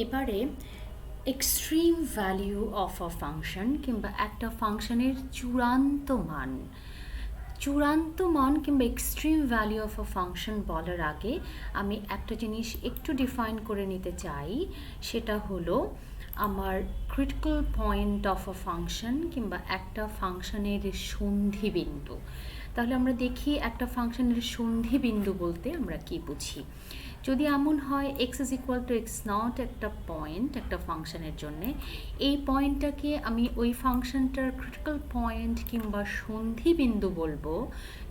এবারে extreme value of a function কিংবা একটা ফাংশনের চূড়ান্ত মান কিংবা extreme value of a function বলার আগে আমি একটা জিনিস একটু ডিফাইন করে নিতে চাই। সেটা হলো আমার critical point of a function কিংবা একটা ফাংশনের সন্ধিবিন্দু। তাহলে আমরা দেখি একটা ফাংশনের সন্ধিবিন্দু বলতে আমরা কি বুঝি। যদি এমন হয় x is equal to x not একটা পয়েন্ট একটা ফাংশনের জন্যে, এই পয়েন্টটাকে আমি ওই ফাংশনটার ক্রিটিক্যাল পয়েন্ট কিংবা সন্ধিবিন্দু বলবো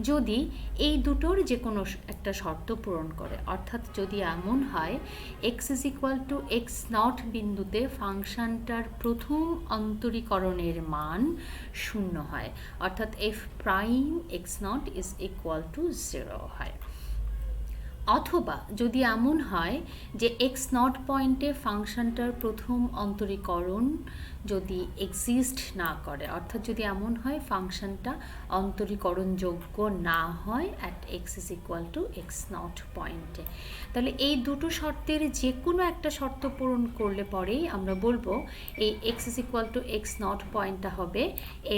যদি এই দুটোর যে কোনো একটা শর্ত পূরণ করে। অর্থাৎ যদি এমন হয় x is equal to x not বিন্দুতে ফাংশনটার প্রথম অন্তরীকরণের মান 0 হয়, অর্থাৎ F prime x not is equal to 0 হয়। অথবা যদি এমন হয় যে এক্স নট পয়েন্টে ফাংশনটার প্রথম অন্তরীকরণ যদি এক্সিস্ট না করে, অর্থাৎ যদি এমন হয় ফাংশনটা অন্তরীকরণযোগ্য না হয় at x is equal to x not পয়েন্টে, তাহলে এই দুটো শর্তের যে কোনো একটা শর্ত পূরণ করলে পরেই আমরা বলবো এই x is equal to x not পয়েন্টটা হবে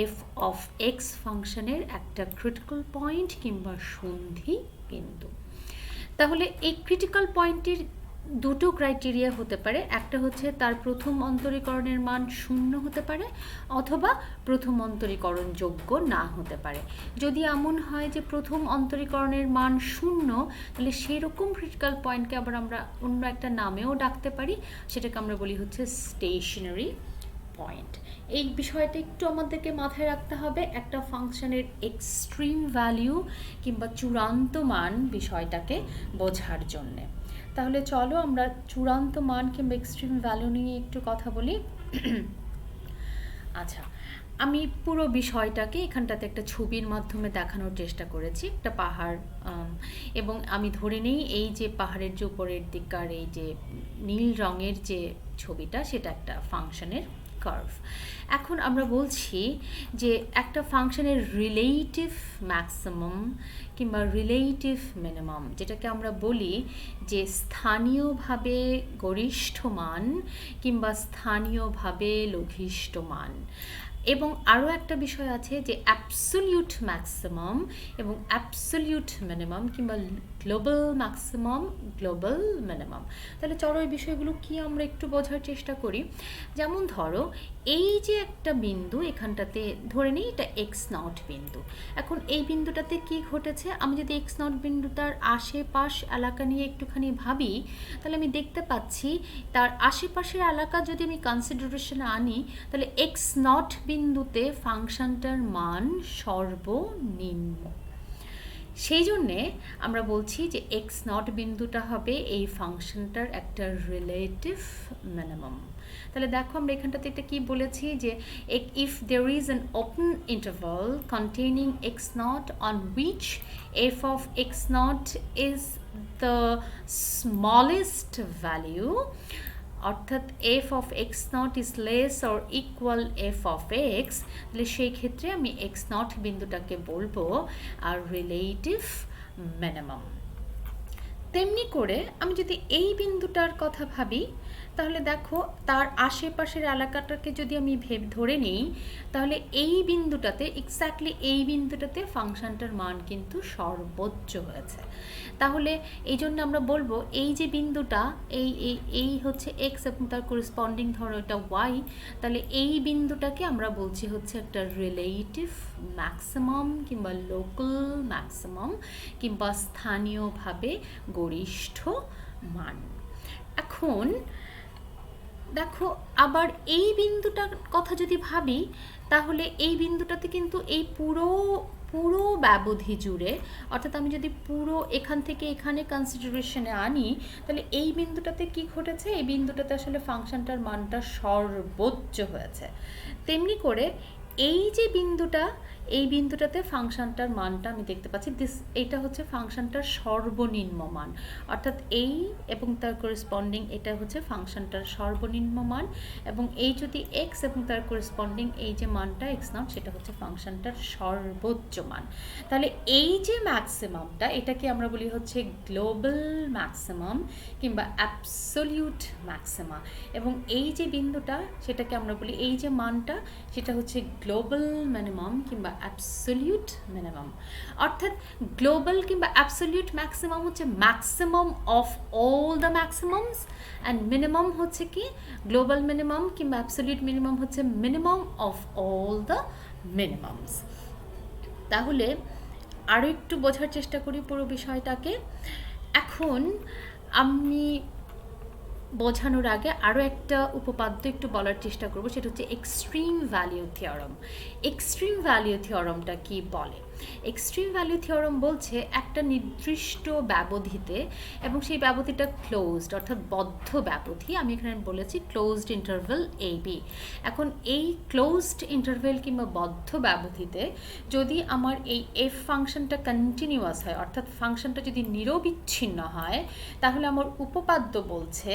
এফ অফ এক্স ফাংশনের একটা ক্রিটিক্যাল পয়েন্ট কিংবা সন্ধি বিন্দু। তাহলে এই ক্রিটিক্যাল পয়েন্টের দুটো ক্রাইটেরিয়া হতে পারে, একটা হচ্ছে তার প্রথম অন্তরীকরণের মান 0 হতে পারে অথবা প্রথম অন্তরীকরণ যোগ্য না হতে পারে। যদি এমন হয় যে প্রথম অন্তরীকরণের মান 0, তাহলে সেরকম ক্রিটিক্যাল পয়েন্টকে আবার আমরা অন্য একটা নামেও ডাকতে পারি, সেটাকে আমরা বলি হচ্ছে স্টেশনারি পয়েন্ট। এই বিষয়টা একটু আমাদেরকে মাথায় রাখতে হবে একটা ফাংশনের এক্সট্রিম ভ্যালিউ কিংবা চূড়ান্ত মান বিষয়টাকে বোঝার জন্যে। তাহলে চলো আমরা চূড়ান্ত মান কিংবা এক্সট্রিম ভ্যালু নিয়ে একটু কথা বলি। আচ্ছা, আমি পুরো বিষয়টাকে এখানটাতে একটা ছবির মাধ্যমে দেখানোর চেষ্টা করেছি। একটা পাহাড়, এবং আমি ধরে নেই এই যে পাহাড়ের যে উপরের দিককার এই যে নীল রঙের যে ছবিটা সেটা একটা ফাংশনের কার্ভ। এখন আমরা বলছি যে একটা ফাংশনের রিলেটিভ ম্যাক্সিমাম কিংবা রিলেটিভ মিনিমাম, যেটাকে আমরা বলি যে স্থানীয়ভাবে গরিষ্ঠ মান কিংবা স্থানীয়ভাবে লঘিষ্ঠ মান, এবং আরও একটা বিষয় আছে যে অ্যাবসোলিউট ম্যাক্সিমাম এবং অ্যাবসোলিউট মিনিমাম কিংবা গ্লোবাল ম্যাক্সিমাম গ্লোবাল মিনিমাম। তাহলে চলো এই বিষয়গুলো কি আমরা একটু বোঝার চেষ্টা করি। যেমন ধরো এই যে একটা বিন্দু, এখানটাতে ধরে নিই এটা এক্স নট বিন্দু। এখন এই বিন্দুটাতে কি ঘটেছে, আমি যদি এক্স নট বিন্দুটার আশেপাশ এলাকা নিয়ে একটুখানি ভাবি, তাহলে আমি দেখতে পাচ্ছি তার আশেপাশের এলাকা যদি আমি কনসিডারেশনে আনি, তাহলে এক্স নট বিন্দুতে ফাংশনটার মান সর্বনিম্ন। সেই জন্যে আমরা বলছি যে এক্স নট বিন্দুটা হবে এই ফাংশনটার একটা রিলেটিভ মিনিমাম। তাহলে দেখো আমরা এখানটাতে এটা কি বলেছি যে if there is an open interval containing x not on which f of x not is the smallest value, অর্থাৎ f of x not is less or equal f of x, তাহলে সেই ক্ষেত্রে আমি এক্স নট বিন্দুটাকে বলবো আর relative minimum. তেমনি করে আমি যদি এই বিন্দুটার কথা ভাবি, তাহলে দেখো তার আশেপাশের এলাকাটাকে যদি আমি ধরে নিই, তাহলে এই বিন্দুটাতে এক্স্যাক্টলি এই বিন্দুটাতে ফাংশনটার মান কিন্তু সর্বোচ্চ হয়েছে। তাহলে এই জন্য আমরা বলবো এই যে বিন্দুটা এই এই এই হচ্ছে এক্স এবং তার করেসপন্ডিং ধরো এটা ওয়াই, তাহলে এই বিন্দুটাকে আমরা বলছি হচ্ছে একটা রিলেটিভ ম্যাক্সিমাম কিংবা লোকাল ম্যাক্সিমাম কিংবা স্থানীয়ভাবে গরিষ্ঠ মান। এখন দেখো আবার এই বিন্দুটার কথা যদি ভাবি, তাহলে এই বিন্দুটাতে কিন্তু এই পুরো ব্যবধি জুড়ে, অর্থাৎ আমি যদি পুরো এখান থেকে এখানে কনসিডারেশনে আনি, তাহলে এই বিন্দুটাতে কি ঘটেছে, এই বিন্দুটাতে আসলে ফাংশনটার মানটা সর্বোচ্চ হয়েছে। তেমনি করে এই যে বিন্দুটা, এই বিন্দুটাতে ফাংশনটার মানটা আমি দেখতে পাচ্ছি এইটা হচ্ছে ফাংশনটার সর্বনিম্ন মান, অর্থাৎ এই এবং তার করেসপন্ডিং এটা হচ্ছে ফাংশনটার সর্বনিম্ন মান, এবং এই যদি এক্স এবং তার করেসপন্ডিং এই যে মানটা এক্স নট সেটা হচ্ছে ফাংশনটার সর্বোচ্চ মান। তাহলে এই যে ম্যাক্সিমামটা এটাকে আমরা বলি হচ্ছে গ্লোবাল ম্যাক্সিমাম কিংবা অ্যাবসোলিউট ম্যাক্সিমা, এবং এই যে বিন্দুটা সেটাকে আমরা বলি, এই যে মানটা সেটা হচ্ছে গ্লোবাল মিনিমাম কিংবা অ্যাবসোলিউট মিনিমাম। অর্থাৎ গ্লোবাল কিংবা অ্যাবসোলিউট ম্যাক্সিমাম হচ্ছে maximum of all the maximums, and minimum হচ্ছে কি গ্লোবাল মিনিমাম কিংবা অ্যাবসোলিউট মিনিমাম হচ্ছে minimum of all the minimums. তাহলে আরও একটু বোঝার চেষ্টা করি পুরো বিষয়টাকে। এখন আমি বোঝানোর আগে আরও একটা উপপাদ্য একটু বলার চেষ্টা করব, সেটা হচ্ছে extreme value theorem. Extreme value থিওরামটা কি বলে? এক্সট্রিম ভ্যালিউ থিওরাম বলছে একটা নির্দিষ্ট ব্যবধিতে, এবং সেই ব্যবধিটা ক্লোজড অর্থাৎ বদ্ধ ব্যবধি, আমি এখানে বলেছি ক্লোজড ইন্টারভেল এ বি। এখন এই ক্লোজড ইন্টারভেল কিংবা বদ্ধ ব্যবধিতে যদি আমার এই এফ ফাংশনটা কন্টিনিউয়াস হয়, অর্থাৎ ফাংশনটা যদি নিরবিচ্ছিন্ন হয়, তাহলে আমার উপপাদ্য বলছে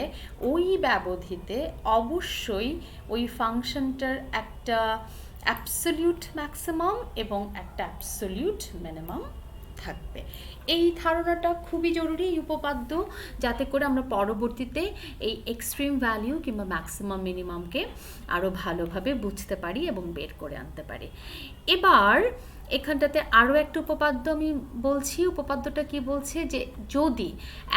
ওই ব্যবধিতে অবশ্যই ওই ফাংশনটার একটা অ্যাবসোলিউট ম্যাক্সিমাম এবং একটা অ্যাবসোলিউট মিনিমাম থাকবে। এই ধারণাটা খুবই জরুরি, এই উপপাদ্য, যাতে করে আমরা পরবর্তীতে এই এক্সট্রিম ভ্যালিউ কিংবা ম্যাক্সিমাম মিনিমামকে আরও ভালোভাবে বুঝতে পারি এবং বের করে আনতে পারি। এবার এখানটাতে আরও একটা উপপাদ্য আমি বলছি। উপপাদ্যটা কি বলছে, যে যদি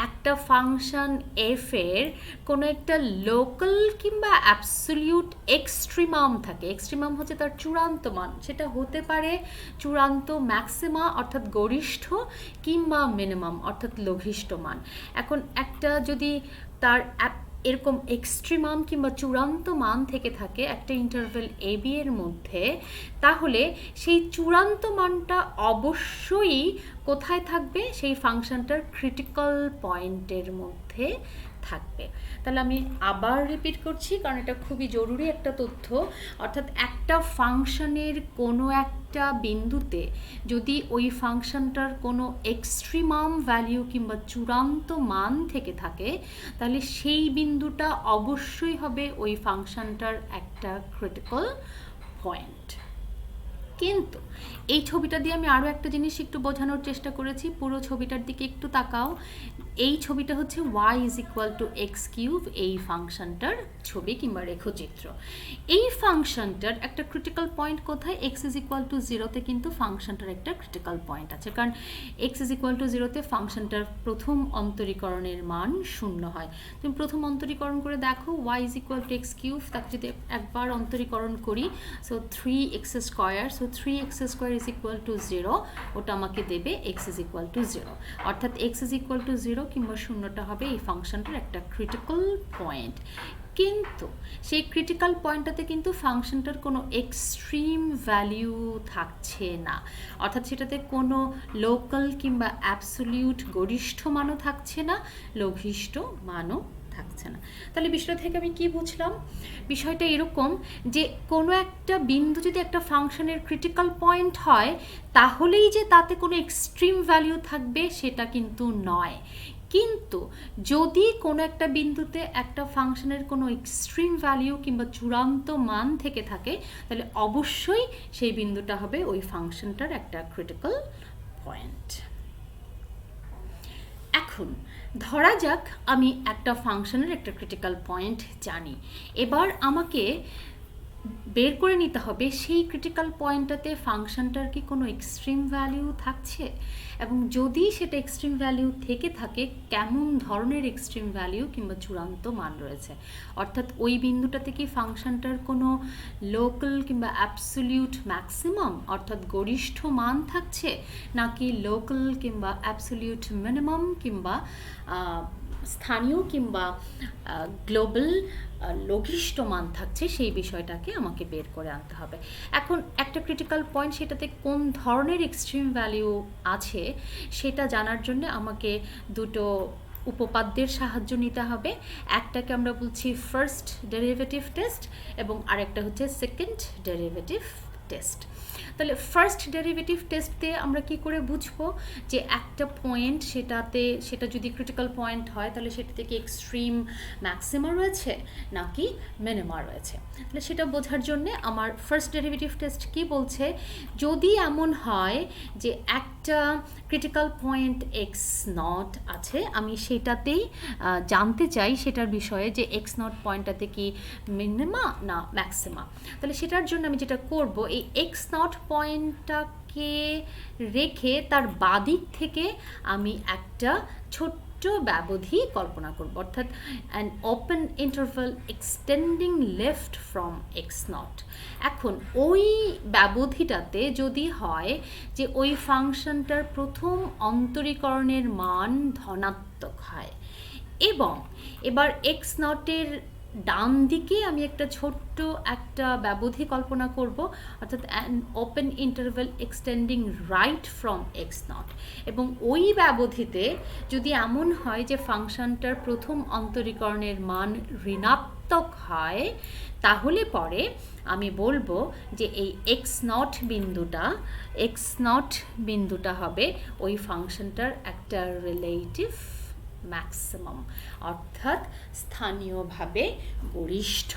একটা ফাংশন এফ এর কোনো একটা লোকাল কিংবা অ্যাবসোলিউট এক্সট্রিমাম থাকে, এক্সট্রিমাম হচ্ছে তার চূড়ান্ত মান, সেটা হতে পারে চূড়ান্ত ম্যাক্সিমা অর্থাৎ গরিষ্ঠ কিংবা মিনিমাম অর্থাৎ লঘিষ্ঠ মান। এখন একটা যদি তার এরকম এক্সট্রিমাম কিংবা চূড়ান্ত মান থেকে থাকে একটা ইন্টারভেল এ বি এর মধ্যে, তাহলে সেই চূড়ান্ত মানটা অবশ্যই কোথায় থাকবে? সেই ফাংশনটার ক্রিটিক্যাল পয়েন্টের মধ্যে থাকবে। তাহলে আমি আবার রিপিট করছি, কারণ এটা খুবই জরুরি একটা তথ্য। অর্থাৎ একটা ফাংশনের কোনো একটা বিন্দুতে যদি ওই ফাংশনটার কোনো এক্সট্রিমাম ভ্যালিউ কিংবা চূড়ান্ত মান থেকে থাকে, তাহলে সেই বিন্দুটা অবশ্যই হবে ওই ফাংশনটার একটা ক্রিটিক্যাল পয়েন্ট। কিন্তু এই ছবিটা দিয়ে আমি আরও একটা জিনিস একটু বোঝানোর চেষ্টা করেছি, পুরো ছবিটার দিকে একটু তাকাও। এই ছবিটা হচ্ছে y = x³ এই ফাংশনটার ছবি কিংবা রেখচিত্র। এই ফাংশনটার একটা ক্রিটিক্যাল পয়েন্ট কোথায়? x = 0-তে কিন্তু ফাংশনটার একটা ক্রিটিক্যাল পয়েন্ট আছে, কারণ x = 0-তে ফাংশনটার প্রথম অন্তরীকরণের মান 0 হয়। তুমি প্রথম অন্তরীকরণ করে দেখো, y = x³, তাকে যদি একবার অন্তরীকরণ করি, সো 3x², সো 3x² = 0, ওটা আমাকে দেবে x = 0, অর্থাৎ x = 0 কিংবা 0টা হবে এই ফাংশনটার একটা ক্রিটিক্যাল পয়েন্ট। কিন্তু সেই ক্রিটিক্যাল পয়েন্টটাতে কিন্তু ফাংশনটার কোনো এক্সট্রিম ভ্যালিউ থাকছে না, অর্থাৎ সেটাতে কোনো লোকাল কিংবা অ্যাবসোলিউট গরিষ্ঠ মানও থাকছে না, লঘিষ্ঠ মানও থাকছে না। তাহলে বিষয়টা থেকে আমি কি বুঝলাম? বিষয়টা এরকম যে কোনো একটা বিন্দু যদি একটা ফাংশনের ক্রিটিক্যাল পয়েন্ট হয়, তাহলেই যে তাতে কোনো এক্সট্রিম ভ্যালিউ থাকবে সেটা কিন্তু নয়। কিন্তু যদি কোনো একটা বিন্দুতে একটা ফাংশনের কোনো এক্সট্রিম ভ্যালিউ কিংবা চূড়ান্ত মান থেকে থাকে, তাহলে অবশ্যই সেই বিন্দুটা হবে ওই ফাংশনটার একটা ক্রিটিক্যাল পয়েন্ট। এখন ধরা যাক আমি একটা ফাংশনের একটা ক্রিটিক্যাল পয়েন্ট জানি, এবার আমাকে বের করে নিতে হবে সেই ক্রিটিক্যাল পয়েন্টটাতে ফাংশনটার কি কোনো এক্সট্রিম ভ্যালিউ থাকছে, এবং যদি সেটা এক্সট্রিম ভ্যালিউ থেকে থাকে কেমন ধরনের এক্সট্রিম ভ্যালিউ কিংবা চূড়ান্ত মান রয়েছে, অর্থাৎ ওই বিন্দুটাতে কি ফাংশনটার কোনো লোকাল কিংবা অ্যাবসোলিউট ম্যাক্সিমাম অর্থাৎ গরিষ্ঠ মান থাকছে, নাকি লোকাল কিংবা অ্যাবসোলিউট মিনিমাম কিংবা স্থানীয় কিংবা গ্লোবাল লঘিষ্ঠ মান থাকছে, সেই বিষয়টাকে আমাকে বের করে আনতে হবে। এখন একটা ক্রিটিক্যাল পয়েন্ট, সেটাতে কোন ধরনের এক্সট্রিম ভ্যালিউ আছে সেটা জানার জন্য আমাকে দুটো উপপাদ্যের সাহায্য নিতে হবে। একটাকে আমরা বলছি ফার্স্ট ডেরিভেটিভ টেস্ট এবং আরেকটা হচ্ছে সেকেন্ড ডেরিভেটিভ টেস্ট। তাহলে ফার্স্ট ডেরিভেটিভ টেস্ট দিয়ে আমরা কি করে বুঝবো যে একটা পয়েন্ট সেটা যদি ক্রিটিক্যাল পয়েন্ট হয় তাহলে সেটা থেকে এক্সট্রিম ম্যাক্সিমা রয়েছে নাকি মিনিমা রয়েছে। তাহলে সেটা বোঝার জন্যে আমার ফার্স্ট ডেরিভেটিভ টেস্ট কি বলছে, যদি এমন হয় যে একটা ক্রিটিক্যাল পয়েন্ট এক্স নট আছে, আমি সেটাতেই জানতে চাই সেটার বিষয়ে যে এক্স নট পয়েন্টটাতে কি মিনিমা না ম্যাক্সিমা। তাহলে সেটার জন্য আমি যেটা করব, এই এক্স নট পয়েন্টটাকে রেখে তার বাদিক থেকে আমি একটা ছোট্ট ব্যবধি কল্পনা করব, অর্থাৎ an open interval extending left from x not. এখন ওই ব্যবধিটাতে যদি হয় যে ওই ফাংশনটার প্রথম অন্তরীকরণের মান ধনাত্মক হয় এবং এবার এক্স নটের ডান দিকে আমি একটা ছোট্ট একটা ব্যবধি কল্পনা করব, অর্থাৎ an open interval extending right from x not, এবং ওই ব্যবধিতে যদি এমন হয় যে ফাংশনটার প্রথম অন্তরীকরণের মান ঋণাত্মক হয়, তাহলে পরে আমি বলবো যে এই এক্স নট বিন্দুটা হবে ওই ফাংশনটার একটা রিলেটিভ ম্যাক্সিমাম, অর্থাৎ স্থানীয়ভাবে গরিষ্ঠ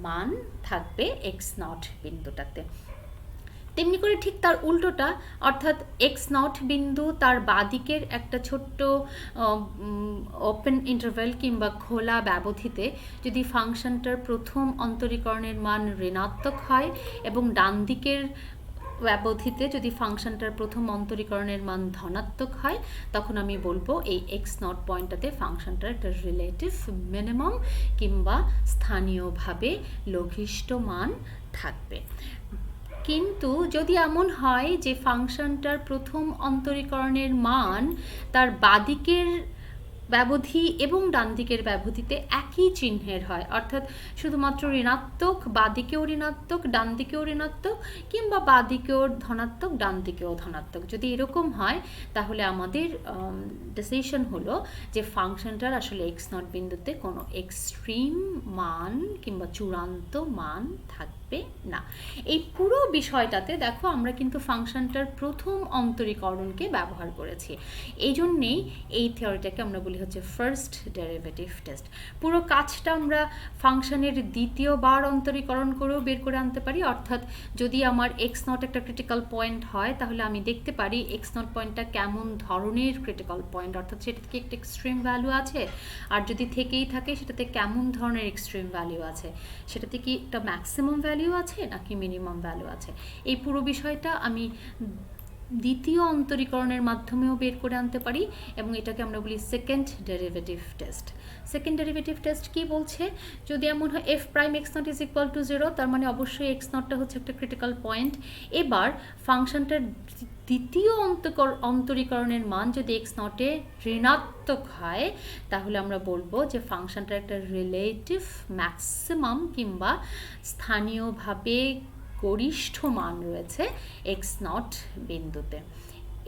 মান থাকবে এক্স নট বিন্দুটাতে। তেমনি করে ঠিক তার উল্টোটা, অর্থাৎ এক্স নট বিন্দু তার বাদিকের একটা ছোট্ট ওপেন ইন্টারভেল কিংবা খোলা ব্যবধিতে যদি ফাংশনটার প্রথম অন্তরীকরণের মান ঋণাত্মক হয় এবং ডান দিকের ব্যবধিতে যদি ফাংশনটার প্রথম অন্তরীকরণের মান ধনাত্মক হয়, তখন আমি বলবো এই এক্স নট পয়েন্টটাতে ফাংশনটার একটা রিলেটিভ মিনিমাম কিংবা স্থানীয়ভাবে লঘিষ্ঠ মান থাকবে। কিন্তু যদি এমন হয় যে ফাংশনটার প্রথম অন্তরীকরণের মান তার বাদিকের ব্যবধি এবং ডান দিকের ব্যবধিতে একই চিহ্নের হয়, অর্থাৎ শুধুমাত্র ঋণাত্মক, বাদিকেও ঋণাত্মক ডান দিকেও ঋণাত্মক, কিংবা বাদিকেও ধনাত্মক ডান দিকেও ধনাত্মক, যদি এরকম হয় তাহলে আমাদের ডিসিশন হলো যে ফাংশনটার আসলে এক্স নট বিন্দুতে কোনো এক্সট্রিম মান কিংবা চূড়ান্ত মান থাকবে না। এই পুরো বিষয়টাতে দেখো আমরা কিন্তু ফাংশনটার প্রথম অন্তরীকরণকে ব্যবহার করেছি, এই জন্যেই এই থিওরিটাকে আমরা বলি হচ্ছে ফার্স্ট ডেরিভেটিভ টেস্ট। পুরো কাজটা আমরা ফাংশনের দ্বিতীয়বার অন্তরীকরণ করেও বের করে আনতে পারি, অর্থাৎ যদি আমার এক্স নট একটা ক্রিটিক্যাল পয়েন্ট হয় তাহলে আমি দেখতে পারি এক্স নট পয়েন্টটা কেমন ধরনের ক্রিটিক্যাল পয়েন্ট, অর্থাৎ সেটা থেকে একটা এক্সট্রিম ভ্যালু আছে, আর যদি থেকেই থাকে সেটাতে কেমন ধরনের এক্সট্রিম ভ্যালু আছে, সেটাতে কি একটা ম্যাক্সিমাম ভ্যালু আছে নাকি মিনিমাম ভ্যালু আছে। এই পুরো বিষয়টা আমি দ্বিতীয় অন্তরীকরণের মাধ্যমেও বের করে আনতে পারি, এবং এটাকে আমরা বলি second derivative test. Second derivative test কি বলছে, যদি এমন হয় F prime x not is equal to 0, তার মানে অবশ্যই এক্স নটটা হচ্ছে একটা ক্রিটিক্যাল পয়েন্ট। এবার ফাংশনটার দ্বিতীয় অন্তরীকরণের মান যদি এক্স নটে ঋণাত্মক হয়, তাহলে আমরা বলবো যে ফাংশনটার একটা রিলেটিভ ম্যাক্সিমাম কিংবা স্থানীয়ভাবে গরিষ্ঠ মান রয়েছে এক্স নট বিন্দুতে।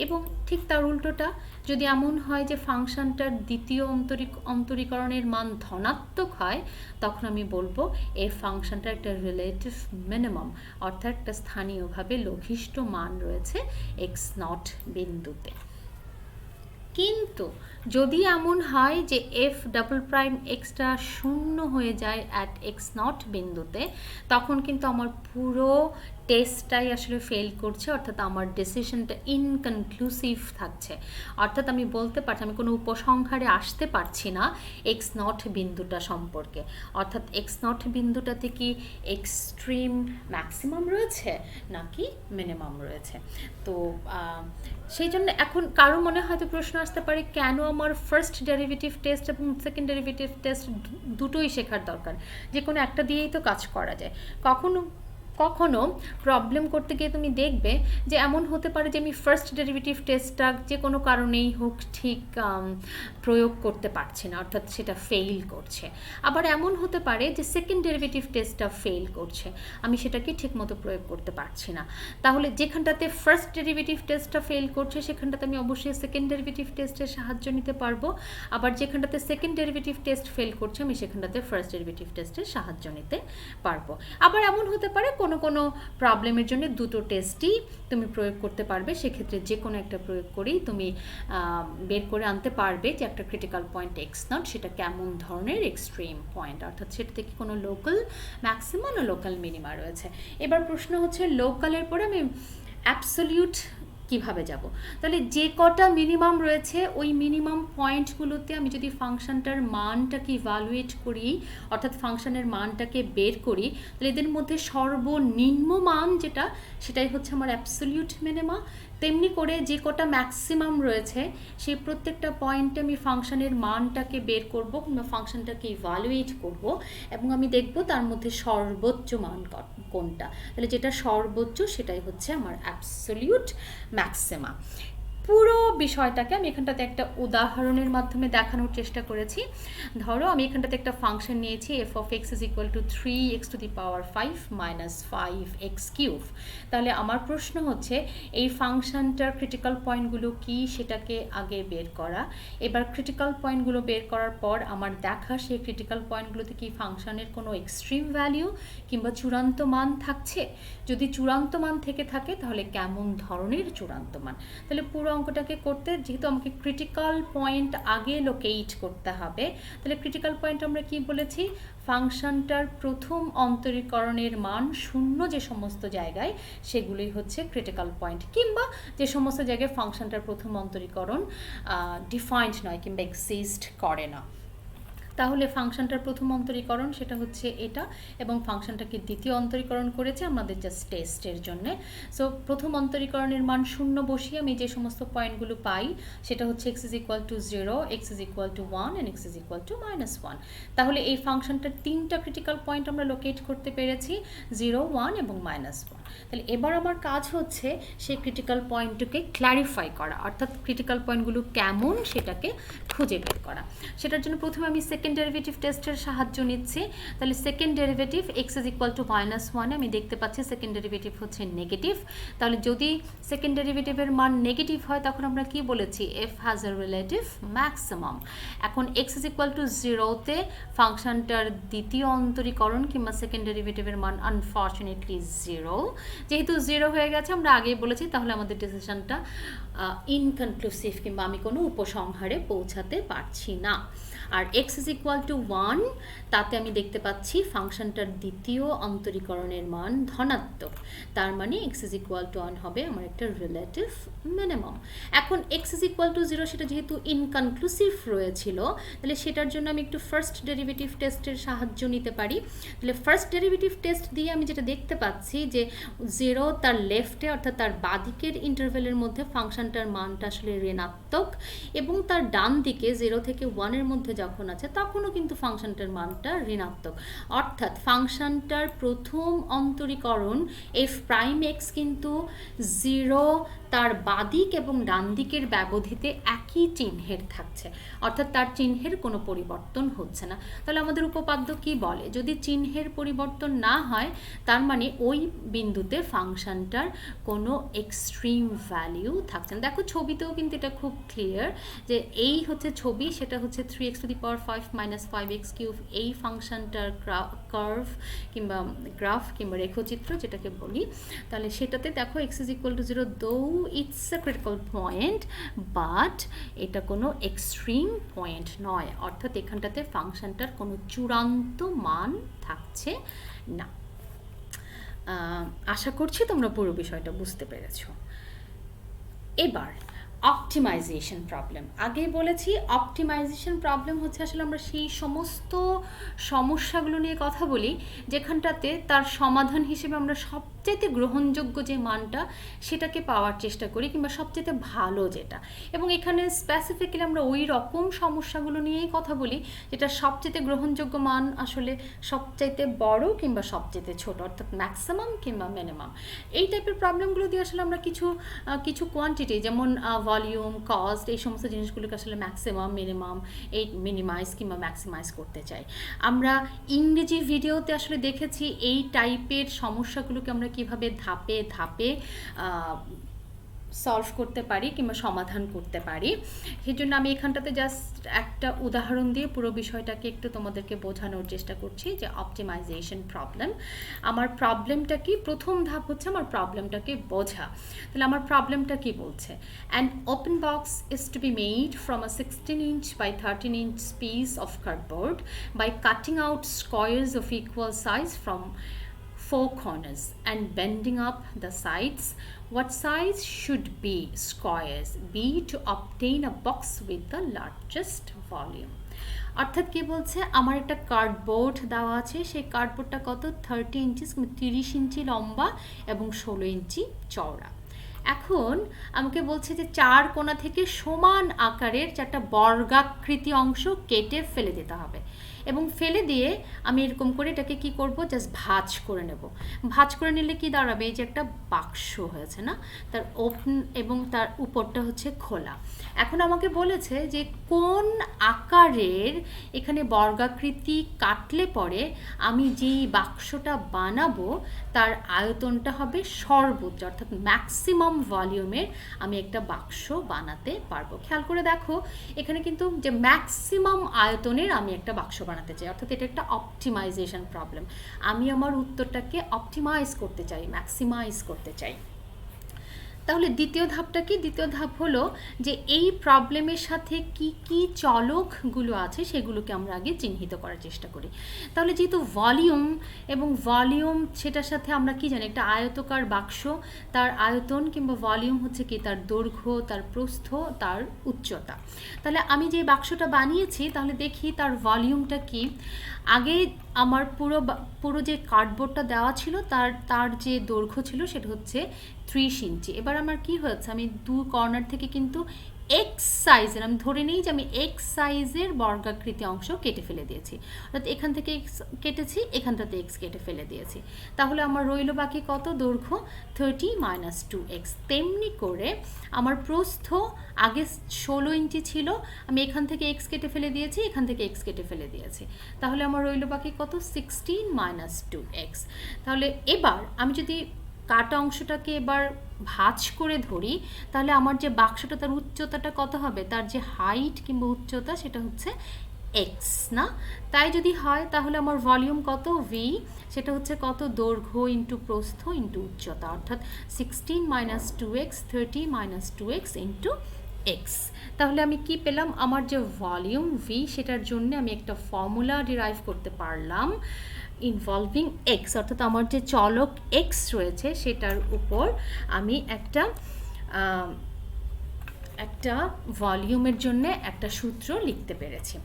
এবং ঠিক তার উল্টোটা, যদি এমন হয় যে ফাংশনটার দ্বিতীয় অন্তরীকরণের মান ধনাত্মক হয়, তখন আমি বলবো এই ফাংশনটার একটা রিলেটিভ মিনিমাম, অর্থাৎ একটা স্থানীয়ভাবে লঘিষ্ঠ মান রয়েছে এক্স নট বিন্দুতে। কিন্তু যদি এমন হয় যে এফ ডাবল প্রাইম এক্সটা শূন্য হয়ে যায় অ্যাট এক্স নট বিন্দুতে, তখন কিন্তু আমার পুরো টেস্টটাই আসলে ফেল করছে, অর্থাৎ আমার ডিসিশনটা ইনকনক্লুসিভ থাকছে, অর্থাৎ আমি বলতে পারছি আমি কোনো উপসংহারে আসতে পারছি না এক্স নট বিন্দুটা সম্পর্কে, অর্থাৎ এক্স নট বিন্দুটাতে কি এক্সট্রিম ম্যাক্সিমাম রয়েছে নাকি মিনিমাম রয়েছে। তো সেই জন্য এখন কারো মনে হয়তো প্রশ্ন আসতে পারে, কেন আমার ফার্স্ট ডেরিভেটিভ টেস্ট এবং সেকেন্ড ডেরিভেটিভ টেস্ট দুটোই শেখার দরকার, যে কোনো একটা দিয়েই তো কাজ করা যায়। কখনো প্রবলেম করতে গিয়ে তুমি দেখবে যে এমন হতে পারে যে আমি ফার্স্ট ডেরিভেটিভ টেস্টটা যে কোনো কারণেই হোক ঠিক প্রয়োগ করতে পারছি না, অর্থাৎ সেটা ফেইল করছে। আবার এমন হতে পারে যে সেকেন্ড ডেরিভেটিভ টেস্টটা ফেইল করছে, আমি সেটাকে ঠিকমতো প্রয়োগ করতে পারছি না। তাহলে যেখানটাতে ফার্স্ট ডেরিভেটিভ টেস্টটা ফেল করছে সেখানটাতে আমি অবশ্যই সেকেন্ড ডেরিভেটিভ টেস্টের সাহায্য নিতে পারবো, আবার যেখানটাতে সেকেন্ড ডেরিভেটিভ টেস্ট ফেল করছে আমি সেখানটাতে ফার্স্ট ডেরিভেটিভ টেস্টের সাহায্য নিতে পারবো। আবার এমন হতে পারে কোনো কোনো প্রবলেমের জন্য দুটো টেস্টই তুমি প্রয়োগ করতে পারবে, সেক্ষেত্রে যে কোনো একটা প্রয়োগ করেই তুমি বের করে আনতে পারবে যে একটা ক্রিটিক্যাল পয়েন্ট এক্স নট সেটা কেমন ধরনের এক্সট্রিম পয়েন্ট, অর্থাৎ সেটাতে কি কোনো লোকাল ম্যাক্সিমা না লোকাল মিনিমা রয়েছে। এবার প্রশ্ন হচ্ছে লোকালের পরে আমি অ্যাবসলিউট কিভাবে যাব। তাহলে যে কটা মিনিমাম রয়েছে ওই মিনিমাম পয়েন্টগুলোতে আমি যদি ফাংশনটার মানটাকে ইভালুয়েট করি, অর্থাৎ ফাংশনের মানটাকে বের করি, তাহলে এদের মধ্যে সর্বনিম্ন মান যেটা সেটাই হচ্ছে আমার অ্যাবসলিউট মিনিমা। তেমনি করে যে কটা ম্যাক্সিমাম রয়েছে সেই প্রত্যেকটা পয়েন্টে আমি ফাংশনের মানটাকে বের করব কিংবা ফাংশনটাকে ইভালুয়েট করব এবং আমি দেখব তার মধ্যে সর্বোচ্চ মান কোনটা। তাহলে যেটা সর্বোচ্চ সেটাই হচ্ছে আমার অ্যাবসলিউট ম্যাক্সিমা। পুরো বিষয়টাকে আমি এখানটাতে একটা উদাহরণের মাধ্যমে দেখানোর চেষ্টা করেছি। ধরো আমি এখানটাতে একটা ফাংশন নিয়েছি F of x is equal to 3x⁵ minus 5x³ তাহলে আমার প্রশ্ন হচ্ছে এই ফাংশনটার ক্রিটিক্যাল পয়েন্টগুলো কি সেটাকে আগে বের করা। এবার ক্রিটিক্যাল পয়েন্টগুলো বের করার পর আমার দেখা সেই ক্রিটিক্যাল পয়েন্টগুলোতে কি ফাংশনের কোনো এক্সট্রিম ভ্যালিউ কিংবা চূড়ান্ত মান থাকছে, যদি চূড়ান্ত মান থেকে থাকে তাহলে কেমন ধরনের চূড়ান্ত মান। তাহলে পুরো অঙ্কটাকে করতে যেহেতু আমাকে ক্রিটিক্যাল পয়েন্ট আগে লোকেট করতে হবে, তাহলে ক্রিটিক্যাল পয়েন্ট আমরা কি বলেছি, ফাংশনটার প্রথম অন্তরীকরণের মান 0 যে সমস্ত জায়গায় সেগুলোই হচ্ছে ক্রিটিক্যাল পয়েন্ট, কিংবা যে সমস্ত জায়গায় ফাংশনটার প্রথম অন্তরীকরণ ডিফাইন্ড নয় কিংবা এক্সিস্ট করে না। তাহলে ফাংশনটার প্রথম অন্তরীকরণ সেটা হচ্ছে এটা, এবং ফাংশনটাকে দ্বিতীয় অন্তরীকরণ করেছে আমাদের জাস্ট টেস্টের জন্য। সো প্রথম অন্তরীকরণের মান 0 বসিয়ে আমি যে সমস্ত পয়েন্টগুলো পাই সেটা হচ্ছে x is equal to 0, x is equal to 1 and x is equal to -1। তাহলে এই ফাংশনটার 3টা ক্রিটিক্যাল পয়েন্ট আমরা লোকেট করতে পেরেছি, 0, 1 এবং -1। তাহলে এবার আমার কাজ হচ্ছে সেই ক্রিটিক্যাল পয়েন্টটাকে ক্ল্যারিফাই করা, অর্থাৎ ক্রিটিক্যাল পয়েন্টগুলো কেমন সেটাকে খুঁজে বের করা। সেটার জন্য প্রথমে আমি সেকেন্ড ডেরিভেটিভ টেস্টের সাহায্য নিচ্ছি। তাহলে second derivative x is equal to -1, আমি দেখতে পাচ্ছি সেকেন্ড ডেরিভেটিভ হচ্ছে নেগেটিভ। তাহলে যদি সেকেন্ড ডেরিভেটিভের মান নেগেটিভ হয় তখন আমরা কি বলেছি, f has a relative maximum. এখন x ইজ ইকুয়াল টু 0তে ফাংশনটার দ্বিতীয় অন্তরীকরণ কিংবা সেকেন্ড ডেরিভেটিভের মান আনফর্চুনেটলি 0। যেহেতু 0 হয়ে গেছে আমরা আগেই বলেছি, তাহলে আমাদের ডিসিশনটা ইনকনক্লুসিভ কিংবা আমি কোনো উপসংহারে পৌঁছাতে পারছি না। আর x ইজ ইকুয়াল টু 1 তাতে আমি দেখতে পাচ্ছি ফাংশনটার দ্বিতীয় অন্তরীকরণের মান ধনাত্মক, তার মানে x ইজ ইকুয়াল টু 1 হবে আমার একটা রিলেটিভ মিনিমাম। এখন x ইজ ইকুয়াল টু 0 সেটা যেহেতু ইনকনক্লুসিভ রয়েছিল, তাহলে সেটার জন্য আমি একটু ফার্স্ট ডেরিভেটিভ টেস্টের সাহায্য নিতে পারি। তাহলে ফার্স্ট ডেরিভেটিভ টেস্ট দিয়ে আমি যেটা দেখতে পাচ্ছি যে 0 তার লেফটে অর্থাৎ তার বাদিকের ইন্টারভেলের মধ্যে ফাংশনটার মানটা আসলে ঋণাত্মক, এবং তার ডান দিকে 0 থেকে 1-এর মধ্যে যখন আছে তখনও কিন্তু ফাংশনটার মানটা ঋণাত্মক, অর্থাৎ ফাংশনটার প্রথম অন্তরীকরণ f'(x) কিন্তু 0 তার বাদিক এবং ডান দিকের ব্যবধিতে একই চিহ্নের থাকছে, অর্থাৎ তার চিহ্নের কোনো পরিবর্তন হচ্ছে না। তাহলে আমাদের উপপাদ্য কি বলে, যদি চিহ্নের পরিবর্তন না হয় তার মানে ওই বিন্দুতে ফাংশনটার কোনো এক্সট্রিম ভ্যালিউ থাকছে না। দেখো ছবিতেও কিন্তু এটা খুব ক্লিয়ার যে এই হচ্ছে ছবি, সেটা হচ্ছে 3x⁵ মাইনাস 5x³ এই ফাংশনটার কার্ভ কিংবা গ্রাফ কিংবা রেখচিত্র যেটাকে বলি। তাহলে সেটাতে দেখো x ইজ ইকুয়াল টু 0, দো it's a critical point but এটা কোনো এক্সট্রিম পয়েন্ট নয়, অর্থাৎ এখানটাতে ফাংশনটার কোনো চূড়ান্ত মান থাকছে না। আশা করছি তোমরা পুরো বিষয়টা বুঝতে পেরেছো। এবার অপটিমাইজেশন প্রবলেম, আগেই বলেছি অপটিমাইজেশন প্রবলেম হচ্ছে আসলে আমরা সেই সমস্ত সমস্যাগুলো নিয়ে কথা বলি যেখানটাতে তার সমাধান হিসেবে আমরা সবচেয়ে গ্রহণযোগ্য যে মানটা সেটাকে পাওয়ার চেষ্টা করি কিংবা সবচেয়ে ভালো যেটা, এবং এখানে স্পেসিফিক্যালি আমরা ওই রকম সমস্যাগুলো নিয়েই কথা বলি যেটা সবচেয়ে গ্রহণযোগ্য মান আসলে সবচাইতে বড় কিংবা সবচেয়ে ছোট, অর্থাৎ ম্যাক্সিমাম কিংবা মিনিমাম। এই টাইপের প্রবলেমগুলো দিয়ে আসলে আমরা কিছু কোয়ান্টিটি যেমন ভলিউম, কস্ট, এই সমস্ত জিনিসগুলোকে আসলে ম্যাক্সিমাম, মিনিমাম, এই মিনিমাইজ কিংবা ম্যাক্সিমাইজ করতে চাই। আমরা ইংরেজি ভিডিওতে আসলে দেখেছি এই টাইপের সমস্যাগুলোকে আমরা কিভাবে ধাপে ধাপে সলভ করতে পারি কিংবা সমাধান করতে পারি। সেই জন্য আমি এখানটাতে জাস্ট একটা উদাহরণ দিয়ে পুরো বিষয়টাকে একটু তোমাদেরকে বোঝানোর চেষ্টা করছি যে অপটিমাইজেশন প্রবলেম। আমার প্রবলেমটা কি, প্রথম ধাপ হচ্ছে আমার প্রবলেমটাকে বোঝা। তাহলে আমার প্রবলেমটা কি বলছে, an open box is to be made from a 16" by 13" piece of cardboard by cutting out squares of equal size from 4 corners and bending up the sides. What size should be squares be to obtain a box with the largest volume? অর্থাৎ কি বলছে, আমার একটা cardboard দেওয়া আছে, সেই কার্ডবোর্ডটা কত 30 ইঞ্চি 30 ইঞ্চি লম্বা এবং 16 ইঞ্চি চওড়া। এখন আমাকে বলছে যে 4 কোণা থেকে সমান আকারের 4টা বর্গাকৃতি অংশ কেটে ফেলে দিতে হবে, এবং ফেলে দিয়ে আমি এরকম করে এটাকে কি করব, জাস্ট ভাঁজ করে নেব। ভাঁজ করে নিলে কি দাঁড়াবে, এই যে একটা বাক্স হয়েছে না, তার ওপেন এবং তার উপরটা হচ্ছে খোলা। এখন আমাকে বলেছে যে কোন আকারের এখানে বর্গাকৃতি কাটলে পরে আমি যেই বাক্সটা বানাবো তার আয়তনটা হবে সর্বোচ্চ, অর্থাৎ ম্যাক্সিমাম ভলিউমের আমি একটা বাক্স বানাতে পারবো। খেয়াল করে দেখো এখানে কিন্তু যে ম্যাক্সিমাম আয়তনের আমি একটা বাক্স বানাতে চাই, অর্থাৎ এটা একটা অপটিমাইজেশন প্রবলেম। আমি আমার উত্তরটাকে অপটিমাইজ করতে চাই, ম্যাক্সিমাইজ করতে চাই। তাহলে দ্বিতীয় ধাপটা কি, দ্বিতীয় ধাপ হলো যে এই প্রবলেমের সাথে কি কি চলকগুলো আছে সেগুলোকে আমরা আগে চিহ্নিত করার চেষ্টা করি। তাহলে যেহেতু ভলিউম এবং ভলিউম সেটার সাথে আমরা কি জানি, একটা আয়তকার বাক্স, তার আয়তন কিংবা ভলিউম হচ্ছে কি তার দৈর্ঘ্য, তার প্রস্থ, তার উচ্চতা। তাহলে আমি যে বাক্সটা বানিয়েছি তাহলে দেখি তার ভলিউমটা কি। আগে আমার পুরো যে কার্ডবোর্ডটা দেওয়া ছিল তার যে দৈর্ঘ্য ছিল সেটা হচ্ছে 30 ইঞ্চি। এবার আমার কি হয়েছে, আমি 2 কর্নার থেকে কিন্তু এক্স সাইজের, আমি ধরে নিই যে আমি এক্স সাইজের বর্গাকৃতি অংশ কেটে ফেলে দিয়েছি, অর্থাৎ এখান থেকে এক্স কেটেছি, এখানটাতে এক্স কেটে ফেলে দিয়েছি। তাহলে আমার রইল বাকি কত, দৈর্ঘ্য 30 - 2x। তেমনি করে আমার প্রস্থ আগে 16 ইঞ্চি ছিল, আমি এখান থেকে এক্স কেটে ফেলে দিয়েছি, এখান থেকে এক্স কেটে ফেলে দিয়েছি। তাহলে আমার রইল বাকি কত, 16 - 2x। তাহলে এবার আমি যদি কাটা অংশটাকে এবার ভাঁজ করে ধরি তাহলে আমার যে বাক্সটা তার উচ্চতাটা কত হবে, তার যে হাইট কিংবা উচ্চতা সেটা হচ্ছে এক্স না। তাই যদি হয় তাহলে আমার ভলিউম কত, ভি, সেটা হচ্ছে কত, দৈর্ঘ্য ইন্টু প্রস্থ ইন্টু উচ্চতা, অর্থাৎ 16 - 2x 30 - 2x ইন্টু এক্স। তাহলে আমি কি পেলাম, আমার যে ভলিউম ভি সেটার জন্য আমি একটা ফর্মুলা ডিরাইভ করতে পারলাম ইনভলভিং এক্স, অর্থাৎ আমার যে চলক এক্স রয়েছে সেটার উপর আমি একটা ভলিউমের জন্য একটা সূত্র লিখতে পেরেছি।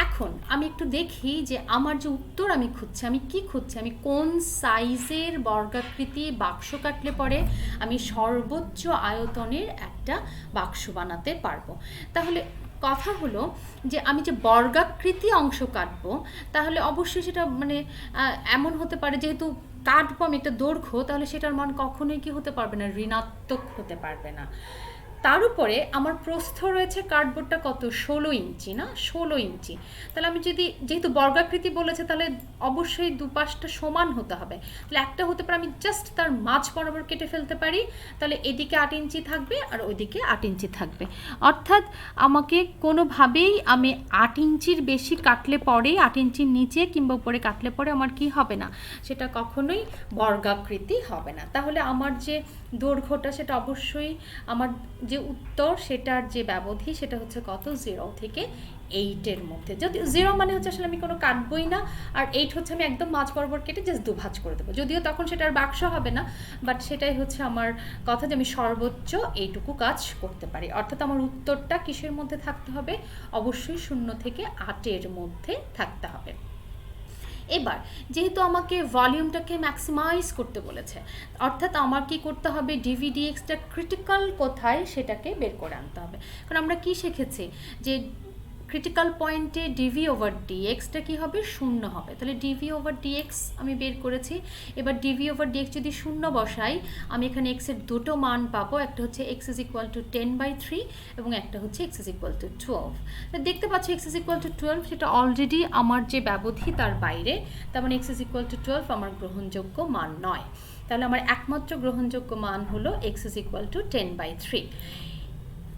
এখন আমি একটু দেখি যে আমার যে উত্তর আমি খুঁজছি, আমি কি খুঁজছি, আমি কোন সাইজের বর্গাকৃতি বাক্স কাটলে পরে আমি সর্বোচ্চ আয়তনের একটা বাক্স বানাতে পারবো। তাহলে কথা হলো যে আমি যে বর্গাকৃতি অংশ কাটবো তাহলে অবশ্যই সেটা মানে এমন হতে পারে, যেহেতু কাটবো আমি একটা দৈর্ঘ্য, তাহলে সেটার মান কখনোই কি হতে পারবে না, ঋণাত্মক হতে পারবে না। তার উপরে আমার প্রস্থ রয়েছে কার্ডবোর্ডটা কত, 16 ইঞ্চি না, 16 ইঞ্চি। তাহলে আমি যদি, যেহেতু বর্গাকৃতি বলেছে তাহলে অবশ্যই দুপাশটা সমান হতে হবে। তাহলে একটা হতে পারে আমি জাস্ট তার মাঝ বরাবর কেটে ফেলতে পারি, তাহলে এদিকে 8 ইঞ্চি থাকবে আর ওইদিকে 8 ইঞ্চি থাকবে। অর্থাৎ আমাকে কোনোভাবেই আমি 8 ইঞ্চির বেশি কাটলে পরে, 8 ইঞ্চির নিচে কিংবা উপরে কাটলে পরে আমার কি হবে না, সেটা কখনোই বর্গাকৃতি হবে না। তাহলে আমার যে দৈর্ঘ্যটা সেটা অবশ্যই, আমার যে উত্তর সেটার যে ব্যবধি সেটা হচ্ছে কত, 0 থেকে 8-এর মধ্যে। যদি 0 মানে হচ্ছে আসলে আমি কোনো কাটবই না, আর 8 হচ্ছে আমি একদম মাঝ বরাবর কেটে জাস্ট দুভাঁজ করে দেবো, যদিও তখন সেটার বাক্স হবে না, বাট সেটাই হচ্ছে আমার কথা যে আমি সর্বোচ্চ এইটুকু কাজ করতে পারি। অর্থাৎ আমার উত্তরটা কিসের মধ্যে থাকতে হবে, অবশ্যই 0 থেকে 8-এর মধ্যে থাকতে হবে। এবার যেহেতু আমাকে ভলিউমটাকে ম্যাক্সিমাইজ করতে বলেছে, অর্থাৎ আমার কি করতে হবে, ডিভিডিএক্সটা ক্রিটিক্যাল কোথায় সেটাকে বের করে আনতে হবে। কারণ আমরা কি শিখেছি যে ক্রিটিক্যাল পয়েন্টে ডিভি ওভার ডিএক্সটা কী হবে, শূন্য হবে। তাহলে ডিভি ওভার ডিএক্স আমি বের করেছি। এবার ডিভি ওভার ডিএক্স যদি শূন্য বসাই, আমি এখানে এক্সের দুটো মান পাবো, একটা হচ্ছে এক্স ইজ ইকুয়াল টু 10/3 এবং একটা হচ্ছে এক্স ইজ ইকুয়াল টু 12। দেখতে পাচ্ছি এক্স ইজ ইকুয়াল টু 12 সেটা অলরেডি আমার যে ব্যবধি তার বাইরে, তার মানে এক্স ইজ ইকুয়াল টু 12 আমার গ্রহণযোগ্য মান নয়। তাহলে আমার একমাত্র গ্রহণযোগ্য মান হলো এক্স ইজ ইকুয়াল টু 10/3।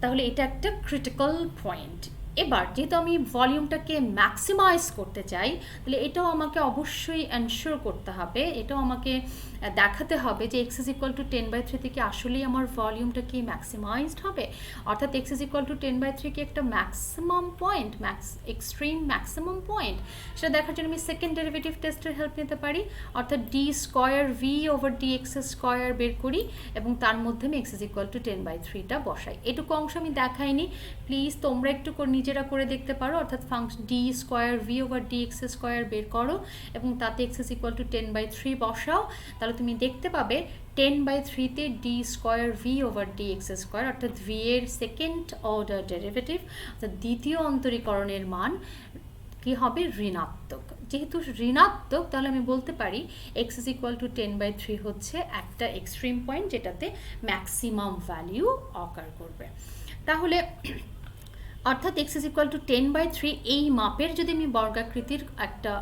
তাহলে এটা একটা ক্রিটিক্যাল পয়েন্ট। এবার যেহেতু আমি ভলিউমটাকে ম্যাক্সিমাইজ করতে চাই, তাহলে এটাও আমাকে অবশ্যই এনশিওর করতে হবে, এটাও আমাকে দেখাতে হবে যে এক্স ইজ ইকুয়াল টু 10/3 থেকে আসলেই আমার ভলিউমটা কি ম্যাক্সিমাইজড হবে, অর্থাৎ এক্স ইজ ইকুয়াল টু 10/3 কি একটা maximum point, extreme maximum point. সেটা দেখার জন্য আমি সেকেন্ড ডেরিভেটিভ টেস্টের হেল্প নিতে পারি, অর্থাৎ D square v over d x square বের করি এবং তার মধ্যে আমি এক্স ইজ ইকুয়াল টু 10/3টা বসাই। এটুকু অংশ আমি দেখাইনি, প্লিজ তোমরা একটু নিজেরা করে দেখতে পারো, অর্থাৎ function D square v over d x square বের করো এবং তাতে এক্স ইজ ইকুয়াল টু 10/3 বসাও। তাহলে তুমি দেখতে পাবে 10/3তে d square v over d x square, অর্থাৎ ভি এর সেকেন্ড অর্ডার ডেরিভেটিভ, অর্থাৎ দ্বিতীয় অন্তরীকরণের মান কি হবে, ঋণাত্মক। যেহেতু ঋণাত্মক, তাহলে আমি বলতে পারি এক্স ইজ ইকুয়াল টু 10/3 হচ্ছে একটা এক্সট্রিম পয়েন্ট যেটাতে ম্যাক্সিমাম ভ্যালিউ অকার করবে। তাহলে অর্থাৎ এক্স ইজ ইকুয়াল টু 10/3 এই মাপের যদি আমি বর্গাকৃতির একটা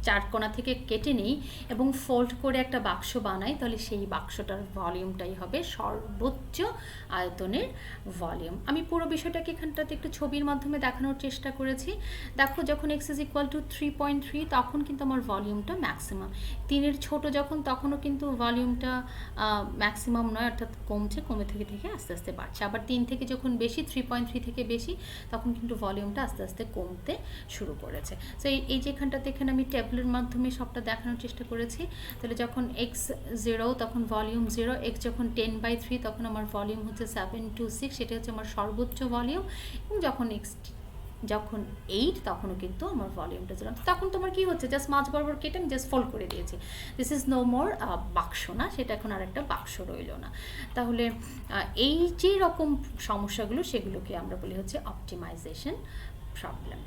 চারকোনা থেকে কেটে নিই এবং ফোল্ড করে একটা বাক্স বানাই, তাহলে সেই বাক্সটার ভলিউমটাই হবে সর্বোচ্চ আয়তনের ভলিউম। আমি পুরো বিষয়টাকে এখানটাতে একটু ছবির মাধ্যমে দেখানোর চেষ্টা করেছি। দেখো, যখন এক্স ইজ ইকুয়াল টু 3.3 তখন কিন্তু আমার ভলিউমটা ম্যাক্সিমাম। 3-এর ছোটো যখন, তখনও কিন্তু ভলিউমটা ম্যাক্সিমাম নয়, অর্থাৎ কমছে, কমে থেকে থেকে আস্তে আস্তে বাড়ছে। আবার 3 থেকে যখন বেশি, 3.3 থেকে বেশি, তখন কিন্তু ভলিউমটা আস্তে আস্তে কমতে শুরু করেছে। সো এই যেখানটাতে এখানে আমি টেবিলের মাধ্যমে সবটা দেখানোর চেষ্টা করেছি। তাহলে যখন এক্স 0 তখন ভলিউম 0, এক্স যখন 10/3 তখন আমার ভলিউম হচ্ছে 726, সেটা হচ্ছে আমার সর্বোচ্চ ভলিউম। এবং যখন এক্স যখন 8 তখনও কিন্তু আমার ভলিউমটা 0। তখন তোমার কি হচ্ছে, জাস্ট মাঝ বরাবর কেটে আমি জাস্ট ফোল্ড করে দিয়েছি। দিস ইজ নো মোর বাক্স না, সেটা এখন আর একটা বাক্স রইল না। তাহলে এই যে রকম সমস্যাগুলো, সেগুলোকে আমরা বলি হচ্ছে অপটিমাইজেশন প্রবলেম।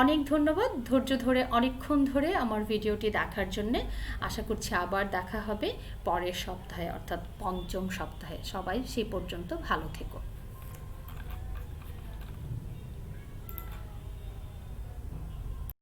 অনেক ধন্যবাদ ধৈর্য ধরে অনেকক্ষণ ধরে আমার ভিডিওটি দেখার জন্যে। আশা করছি আবার দেখা হবে পরের সপ্তাহে, অর্থাৎ 5ম সপ্তাহে। সবাই সেই পর্যন্ত ভালো থেকো।